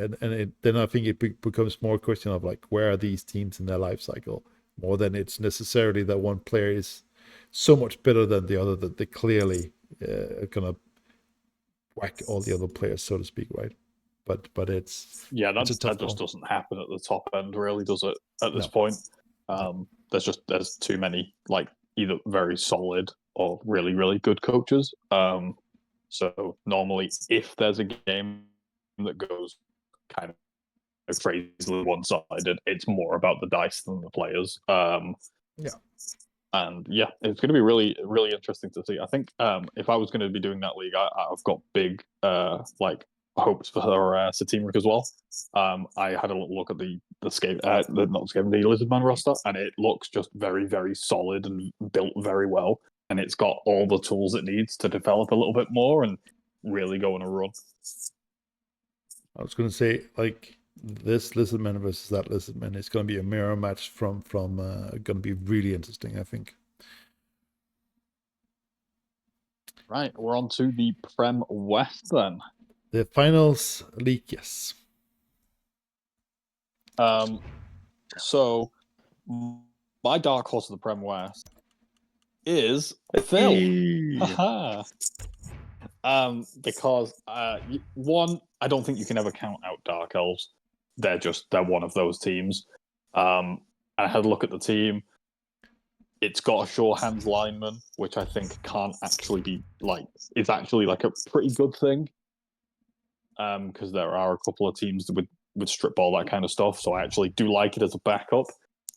then I think it becomes more a question of like where are these teams in their life cycle, more than it's necessarily that one player is so much better than the other that they clearly are gonna whack all the other players, so to speak, right? But it's that just doesn't happen at the top end, really, does it? At this point, there's too many like either very solid or really really good coaches. So normally, if there's a game that goes kind of crazily one-sided, it's more about the dice than the players. And yeah, it's going to be really, really interesting to see. I think if I was going to be doing that league, I've got big like hopes for Satimric as well. I had a look at the Lizardman roster, and it looks just very, very solid and built very well. And it's got all the tools it needs to develop a little bit more and really go on a run. I was going to say, like, this Lizardman versus that Lizardman is going to be a mirror match from going to be really interesting, I think. Right, we're on to the Prem West then. The finals league, yes. So my dark horse of the Prem West is Phil. Because one, I don't think you can ever count out Dark Elves. They're one of those teams. I had a look at the team. It's got a sure hands lineman, which I think can't actually be like, it's actually like a pretty good thing. Because there are a couple of teams with strip ball, that kind of stuff. So I actually do like it as a backup.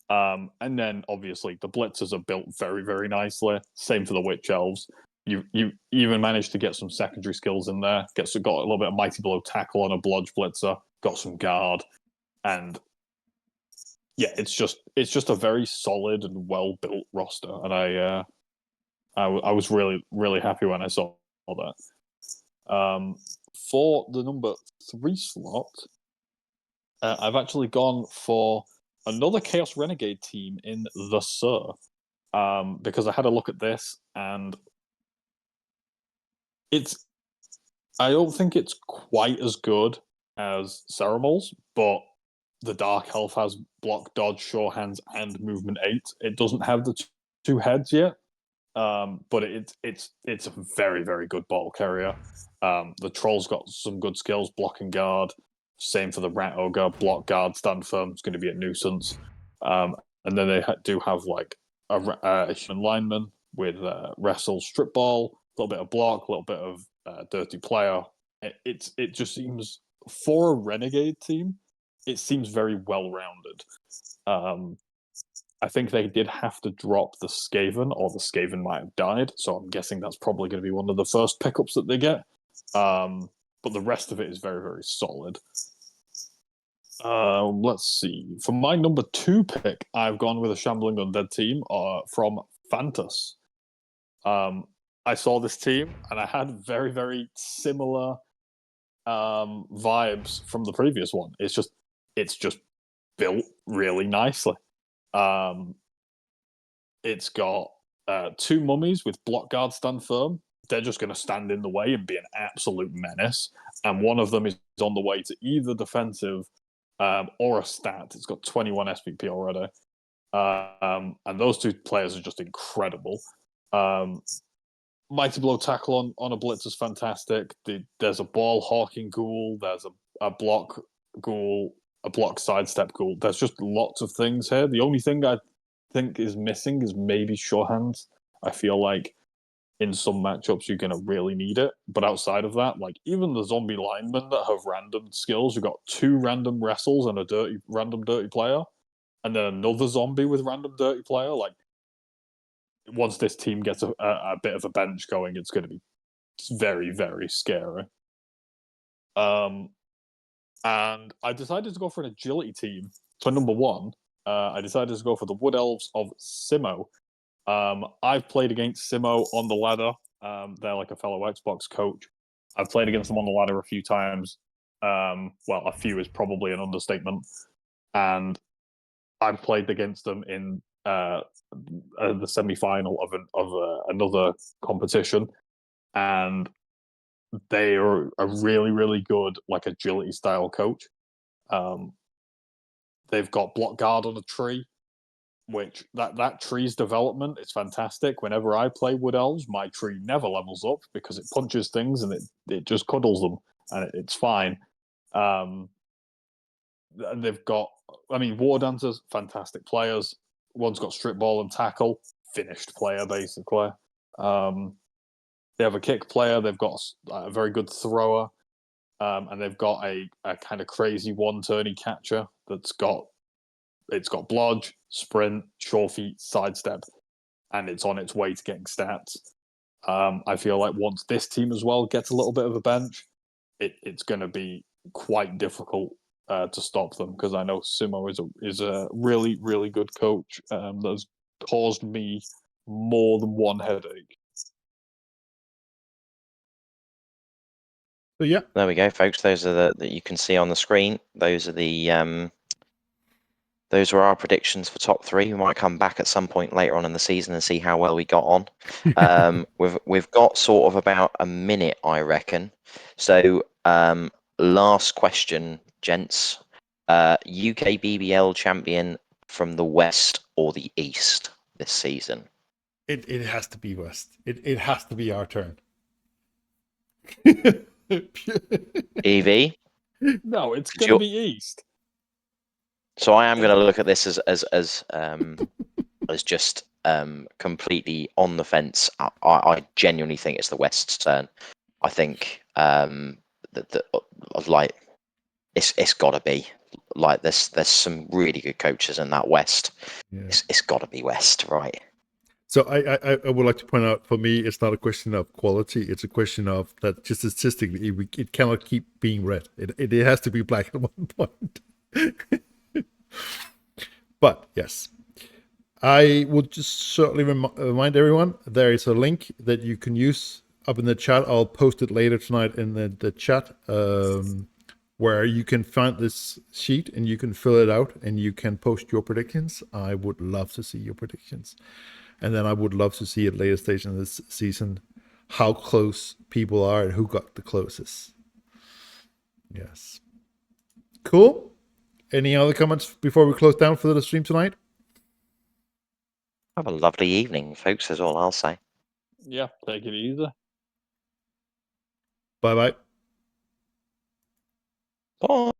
And then obviously the blitzers are built very, very nicely. Same for the witch elves. You even managed to get some secondary skills in there. Got a little bit of mighty blow tackle on a blodge blitzer. Got some guard, and yeah, it's just a very solid and well built roster. And I was really, really happy when I saw that. For the number 3 slot, I've actually gone for another Chaos Renegade team in the Sir, because I had a look at this, and I don't think it's quite as good as Ceremols, but the Dark Elf has block, dodge, sure hands, and movement 8. It doesn't have the 2 heads yet, but it's a very, very good ball carrier. The Troll's got some good skills, block and guard. Same for the Rat Ogre, block, guard, stand firm. It's going to be a nuisance. And then they do have like a human lineman with wrestle, strip ball, a little bit of block, a little bit of dirty player. It just seems for a Renegade team, it seems very well-rounded. I think they did have to drop the Skaven, or the Skaven might have died, so I'm guessing that's probably going to be one of the first pickups that they get. But the rest of it is very, very solid. Let's see. For my number 2 pick, I've gone with a Shambling Undead team from Fantas. I saw this team, and I had very, very similar vibes from the previous one. It's just built really nicely. It's got 2 mummies with block guard stand firm. They're just going to stand in the way and be an absolute menace. And one of them is on the way to either defensive or a stat. It's got 21 SPP already. And those 2 players are just incredible. Mighty Blow tackle on a blitz is fantastic. There's a ball hawking ghoul. There's a block ghoul, a block sidestep ghoul. There's just lots of things here. The only thing I think is missing is maybe sure hands. I feel like in some matchups you're gonna really need it. But outside of that, like even the zombie linemen that have random skills, you've got 2 random wrestles and a random dirty player, and then another zombie with random dirty player. Like once this team gets a bit of a bench going, it's going to be very, very scary. And I decided to go for an agility team. So number 1, I decided to go for the Wood Elves of Simo. I've played against Simo on the ladder. They're like a fellow Xbox coach. I've played against them on the ladder a few times. Well, a few is probably an understatement. And I've played against them in the semi-final of another competition, and they are a really, really good like agility style coach. They've got block guard on a tree, which that tree's development is fantastic. Whenever I play Wood Elves, my tree never levels up because it punches things and it just cuddles them, and it's fine. They've got, War Dancers, fantastic players. One's got strip ball and tackle, finished player basically. They have a kick player. They've got a very good thrower, and they've got a kind of crazy one-turny catcher it's got blodge, sprint, sure feet, sidestep, and it's on its way to getting stats. I feel like once this team as well gets a little bit of a bench, it's going to be quite difficult to stop them, because I know Simo is a really, really good coach that's caused me more than one headache. So yeah, There we go, folks. Those are that you can see on the screen. Those are the those were our predictions for top 3. We might come back at some point later on in the season and see how well we got on. We've got sort of about a minute, I reckon. So last question, gents. UKBBL champion from the West or the East this season? it has to be West. It has to be our turn. EV? No, it's going to be East. So I am going to look at this as just completely on the fence. I genuinely think it's the West's turn. I think like it's got to be like there's some really good coaches in that West. Yeah. It's got to be West, right? So I would like to point out, for me, it's not a question of quality. It's a question of that just statistically, it cannot keep being red. It has to be black at one point. But yes, I would just certainly remind everyone, there is a link that you can use up in the chat. I'll post it later tonight in the chat, where you can find this sheet and you can fill it out and you can post your predictions. I would love to see your predictions. And then I would love to see at later stage in this season how close people are and who got the closest. Yes. Cool. Any other comments before we close down for the stream tonight? Have a lovely evening, folks, is all I'll say. Yeah, take it easy. Bye-bye. Bye.